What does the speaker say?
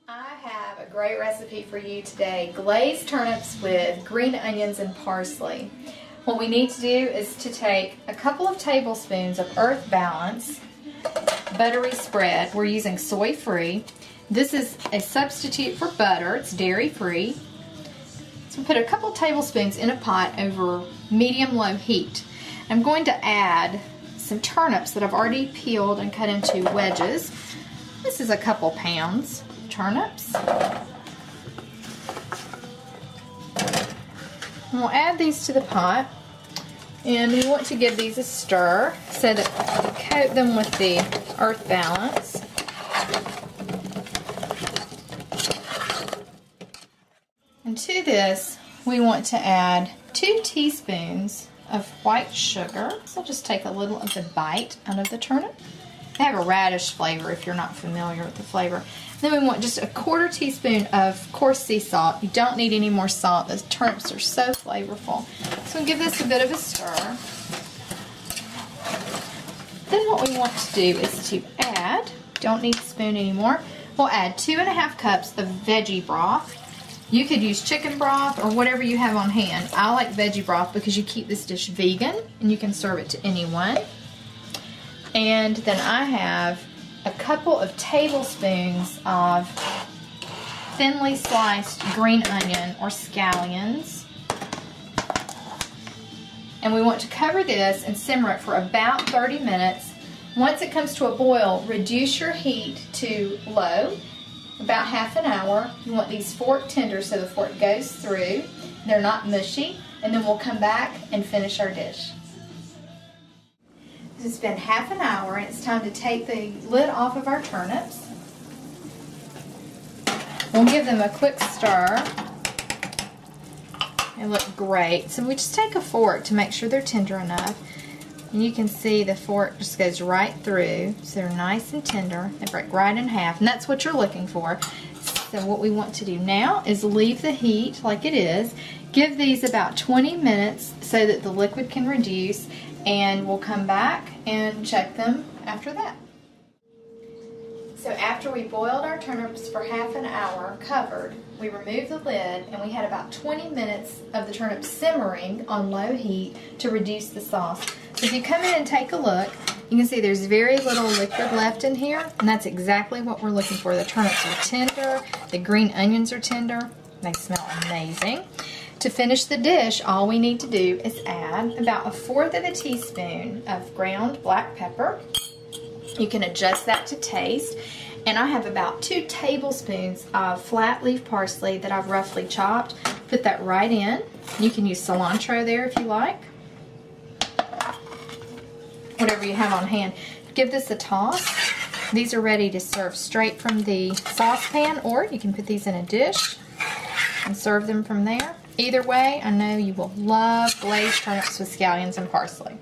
I have a great recipe for you today. Glazed turnips with green onions and parsley. What we need to do is to take a couple of tablespoons of Earth Balance buttery spread. We're using soy-free. This is a substitute for butter. It's dairy-free. So we put a couple tablespoons in a pot over medium-low heat. I'm going to add some turnips that I've already peeled and cut into wedges. This is a couple pounds of turnips. And we'll add these to the pot, and we want to give these a stir so that we coat them with the Earth Balance. And to this, we want to add 2 teaspoons of white sugar. So I'll just take a little of the bite out of the turnip. They have a radish flavor if you're not familiar with the flavor. Then we want just a 1/4 teaspoon of coarse sea salt. You don't need any more salt. Those turnips are so flavorful. So we'll give this a bit of a stir. Then what we want to do is to add, don't need a spoon anymore, we'll add 2½ cups of veggie broth. You could use chicken broth or whatever you have on hand. I like veggie broth because you keep this dish vegan and you can serve it to anyone. And then I have a couple of tablespoons of thinly sliced green onion or scallions. And we want to cover this and simmer it for about 30 minutes. Once it comes to a boil, reduce your heat to low, about half an hour. You want these fork tender so the fork goes through. They're not mushy. And then we'll come back and finish our dish. It's been half an hour and it's time to take the lid off of our turnips. We'll give them a quick stir. They look great. So we just take a fork to make sure they're tender enough. And you can see the fork just goes right through. So they're nice and tender. They break right in half, and that's what you're looking for. So what we want to do now is leave the heat like it is. Give these about 20 minutes so that the liquid can reduce, and we'll come back and check them after that. So after we boiled our turnips for half an hour covered, we removed the lid and we had about 20 minutes of the turnips simmering on low heat to reduce the sauce. So if you come in and take a look, you can see there's very little liquid left in here, and that's exactly what we're looking for. The turnips are tender, the green onions are tender, they smell amazing. To finish the dish, all we need to do is add about 1/4 teaspoon of ground black pepper. You can adjust that to taste. And I have about 2 tablespoons of flat leaf parsley that I've roughly chopped. Put that right in. You can use cilantro there if you like. Whatever you have on hand. Give this a toss. These are ready to serve straight from the saucepan, or you can put these in a dish and serve them from there. Either way, I know you will love glazed turnips with scallions and parsley.